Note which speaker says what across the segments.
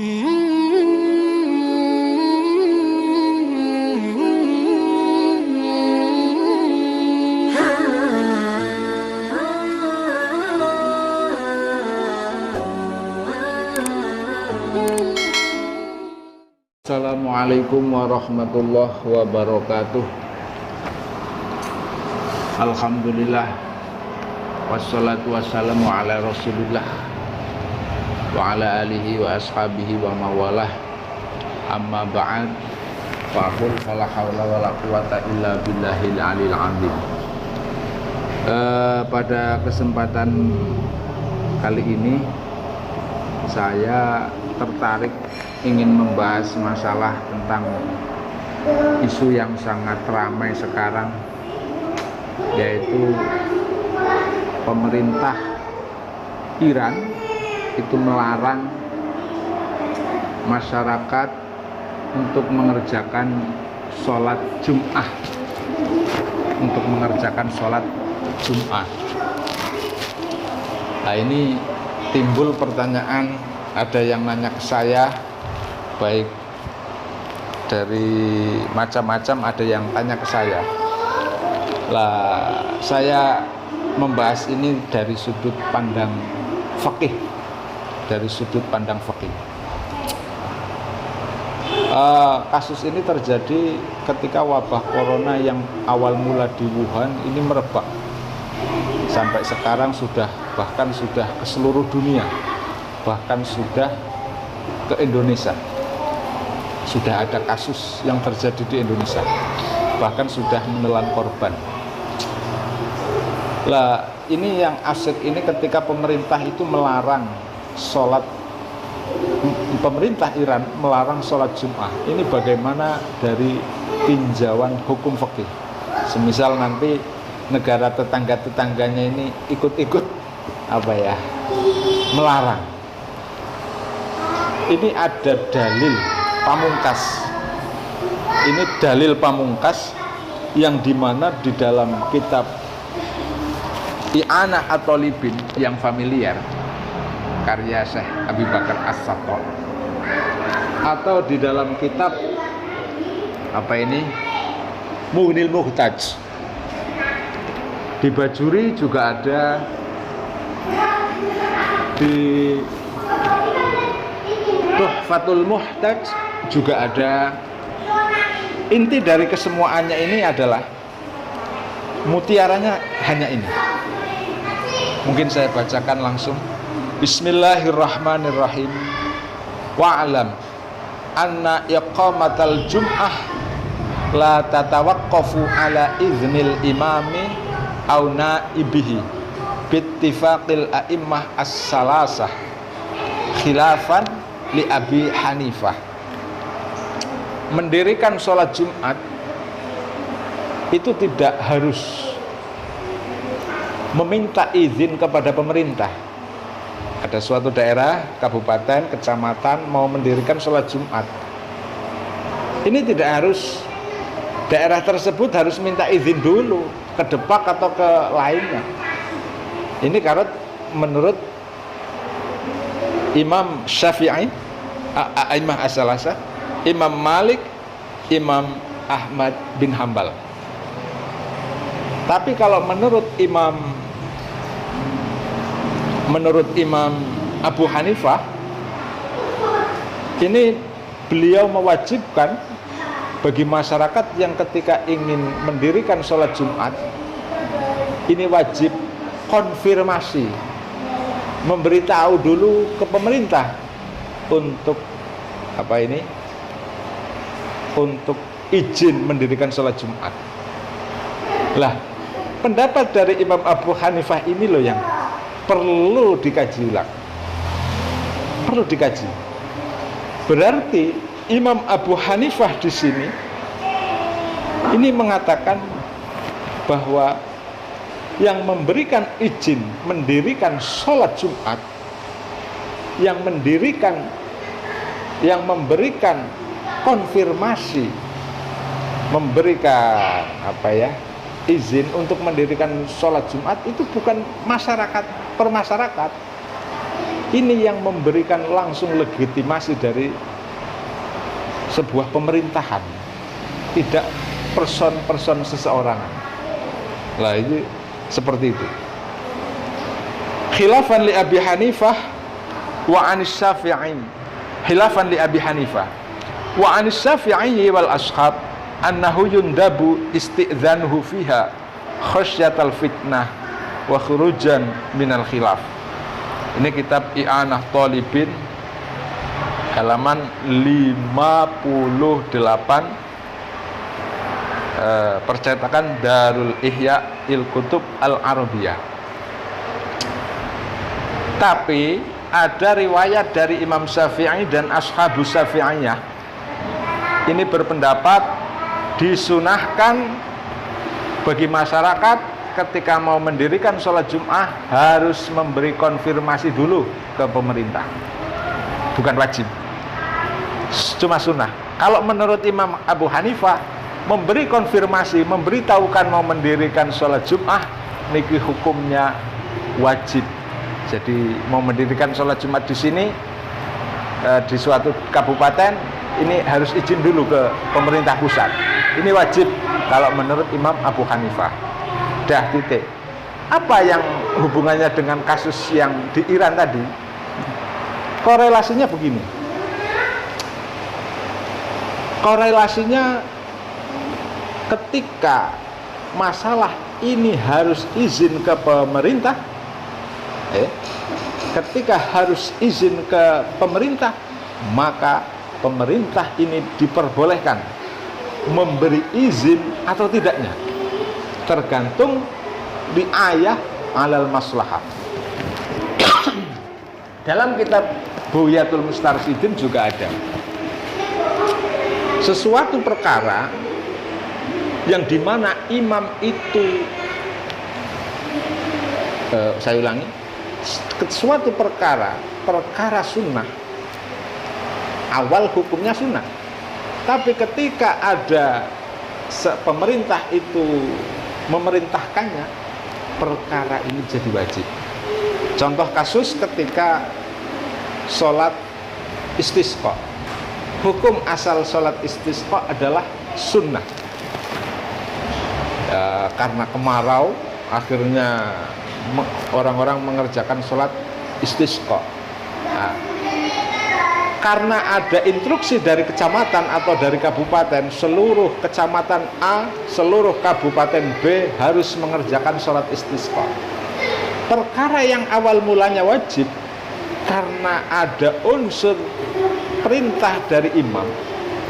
Speaker 1: Assalamualaikum warahmatullahi wabarakatuh. Alhamdulillah, wassalatu wassalamu ala rasulillah wa ala alihi wa ashabihi wa mawalah. Amma ba'd, faqul fala hawla wala quwata illa billahil alil azim. Pada kesempatan kali ini saya tertarik ingin membahas masalah tentang isu yang sangat ramai sekarang, yaitu pemerintah Iran itu melarang masyarakat untuk mengerjakan sholat Jum'ah, Nah, ini timbul pertanyaan, ada yang nanya ke saya, baik dari macam-macam, ada yang tanya ke saya. Lah, saya membahas ini dari sudut pandang fikih, kasus ini terjadi ketika wabah corona yang awal mula di Wuhan ini merebak sampai sekarang bahkan sudah ke seluruh dunia, bahkan sudah ke Indonesia. Sudah ada kasus yang terjadi di Indonesia, bahkan sudah menelan korban. Lah, ini yang asik ini ketika pemerintah itu melarang sholat, pemerintah Iran melarang sholat Jum'ah. Ini bagaimana dari tinjauan hukum fikih? Semisal nanti negara tetangga-tetangganya ini ikut-ikut melarang. Ini ada dalil pamungkas. Ini dalil pamungkas yang dimana di dalam kitab I'anah at-Thalibin yang familiar, karya Syekh Abi Bakar As-Sattah, atau di dalam kitab Mughnil Muhtaj. Di Bajuri juga ada, di Tuhfatul Muhtaj juga ada. Inti dari kesemuanya ini adalah mutiaranya hanya ini. Mungkin saya bacakan langsung. Bismillahirrahmanirrahim. Wa'alam anna iqamatal jum'ah la tatawaqqafu ala iznil imami aw naibihi bittifaqil a'immah as-salasah khilafan li Abi Hanifah. Mendirikan sholat Jumat itu tidak harus meminta izin kepada pemerintah. Ada suatu daerah, kabupaten, kecamatan mau mendirikan sholat Jumat, ini tidak harus daerah tersebut harus minta izin dulu ke Depak atau ke lainnya. Ini karena menurut Imam Syafi'i, A'immah as-salasah, Imam Malik, Imam Ahmad bin Hambal. Tapi kalau menurut Imam Abu Hanifah, ini beliau mewajibkan bagi masyarakat yang ketika ingin mendirikan sholat Jumat, ini wajib konfirmasi, memberitahu dulu ke pemerintah untuk untuk izin mendirikan sholat Jumat. Lah, pendapat dari Imam Abu Hanifah ini loh yang perlu dikaji ulang, perlu dikaji. Berarti Imam Abu Hanifah di sini ini mengatakan bahwa yang memberikan izin mendirikan sholat Jumat, yang memberikan konfirmasi, memberikan izin untuk mendirikan sholat Jumat itu bukan masyarakat per masyarakat, Ini yang memberikan langsung legitimasi dari sebuah pemerintahan, tidak person-person seseorang. Lah ini seperti itu. Khilafan li Abi Hanifah wa anis Syafi'i. Khilafan li Abi Hanifah wa anis Syafi'i wal ashab annahu yundabu isti'dzanuhu fiha khasyatal fitnah wa khurujan minal khilaf. Ini kitab I'anah Thalibin halaman 58, percetakan Darul Ihya il Kutub Al Arabiyah. Tapi ada riwayat dari Imam Syafi'i dan Ashabus Syafi'iyah ini berpendapat disunahkan bagi masyarakat ketika mau mendirikan sholat Jum'ah harus memberi konfirmasi dulu ke pemerintah, bukan wajib, cuma sunnah. Kalau menurut Imam Abu Hanifah, memberi konfirmasi, memberitahukan mau mendirikan sholat Jum'ah niki hukumnya wajib. Jadi mau mendirikan sholat Jumat di sini di suatu kabupaten ini harus izin dulu ke pemerintah pusat. Ini wajib kalau menurut Imam Abu Hanifah. Dah, titik. Apa yang hubungannya dengan kasus yang di Iran tadi? Korelasinya begini. Korelasinya ketika masalah ini harus izin ke pemerintah, ketika harus izin ke pemerintah, maka pemerintah ini diperbolehkan memberi izin atau tidaknya, tergantung riayah alal maslahah. Dalam kitab Buyatul Mustarsidin juga ada sesuatu perkara yang dimana imam itu saya ulangi, suatu perkara sunnah, awal hukumnya sunnah, tapi ketika ada pemerintah itu memerintahkannya, perkara ini jadi wajib. Contoh kasus ketika sholat istisqa, hukum asal sholat istisqa adalah sunnah. Karena kemarau, akhirnya orang-orang mengerjakan sholat istisqa. Karena ada instruksi dari kecamatan atau dari kabupaten, seluruh kecamatan A, seluruh kabupaten B harus mengerjakan sholat istisqa. Perkara yang awal mulanya wajib, karena ada unsur perintah dari imam.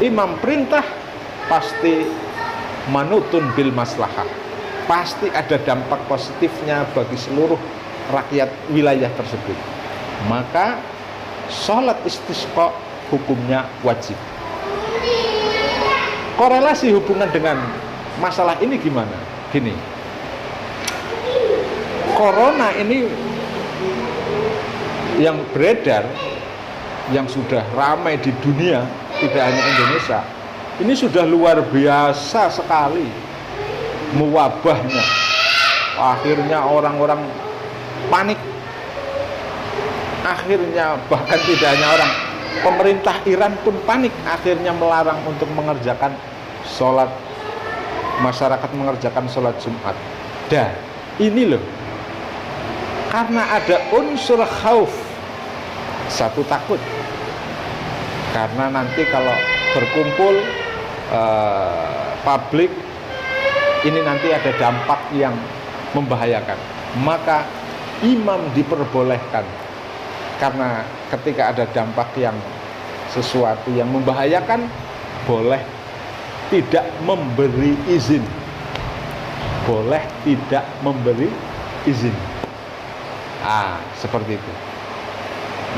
Speaker 1: Imam perintah pasti manutun bil maslahah, pasti ada dampak positifnya bagi seluruh rakyat wilayah tersebut. Maka sholat istisqa hukumnya wajib. Korelasi hubungan dengan masalah ini gimana? Gini, corona ini yang beredar, yang sudah ramai di dunia, tidak hanya Indonesia, ini sudah luar biasa sekali mewabahnya. Akhirnya orang-orang panik. Akhirnya bahkan tidak hanya orang, pemerintah Iran pun panik, akhirnya melarang untuk mengerjakan sholat, masyarakat mengerjakan sholat Jumat. Dan ini loh, karena ada unsur khauf, satu takut, karena nanti kalau berkumpul publik ini nanti ada dampak yang membahayakan, maka imam diperbolehkan. Karena ketika ada dampak yang sesuatu yang membahayakan, boleh tidak memberi izin, boleh tidak memberi izin. Seperti itu.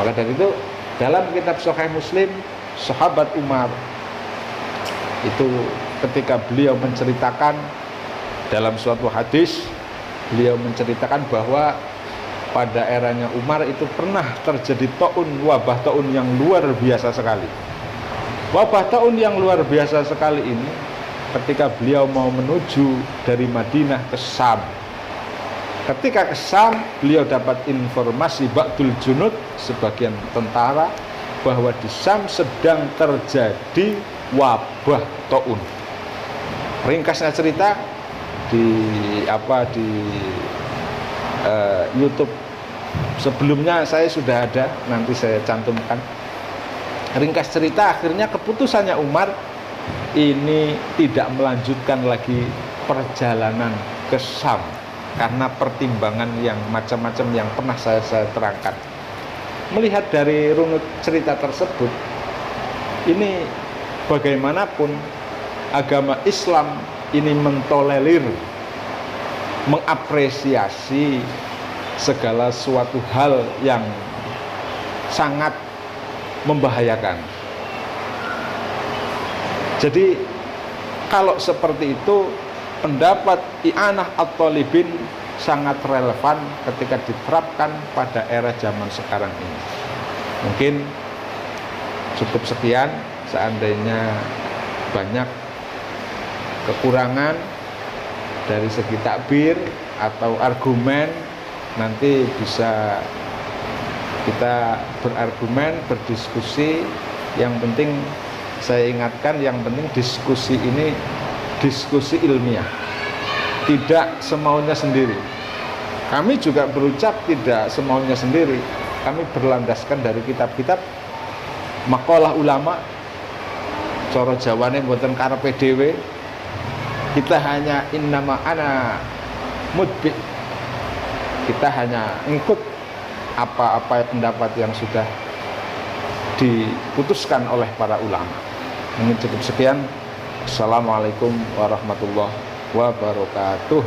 Speaker 1: Maka dari itu dalam kitab Sahih Muslim, sahabat Umar itu ketika beliau menceritakan dalam suatu hadis, beliau menceritakan bahwa pada eranya Umar itu pernah terjadi wabah taun yang luar biasa sekali. Wabah taun yang luar biasa sekali ini ketika beliau mau menuju dari Madinah ke Syam. Ketika ke Syam, beliau dapat informasi ba'dul junud, sebagian tentara, bahwa di Syam sedang terjadi wabah taun. Ringkasnya cerita di YouTube sebelumnya saya sudah ada, nanti saya cantumkan. Ringkas cerita, akhirnya keputusannya Umar ini tidak melanjutkan lagi perjalanan ke Syam karena pertimbangan yang macam-macam yang pernah saya terangkan. Melihat dari runut cerita tersebut, ini bagaimanapun agama Islam ini mentolerir, mengapresiasi segala suatu hal yang sangat membahayakan. Jadi kalau seperti itu, pendapat I'anah at-Thalibin sangat relevan ketika diterapkan pada era zaman sekarang ini. Mungkin cukup sekian, seandainya banyak kekurangan dari segi takbir atau argumen, nanti bisa kita berargumen, berdiskusi. Yang penting saya ingatkan, yang penting diskusi ini diskusi ilmiah, tidak semaunya sendiri. Kami juga berucap tidak semaunya sendiri, kami berlandaskan dari kitab-kitab, makalah ulama, coro jawane mboten karepe dhewe. Kita hanya innama ana mutbi, kita hanya ngikut apa-apa pendapat yang sudah diputuskan oleh para ulama. Ini cukup sekian. Assalamualaikum warahmatullahi wabarakatuh.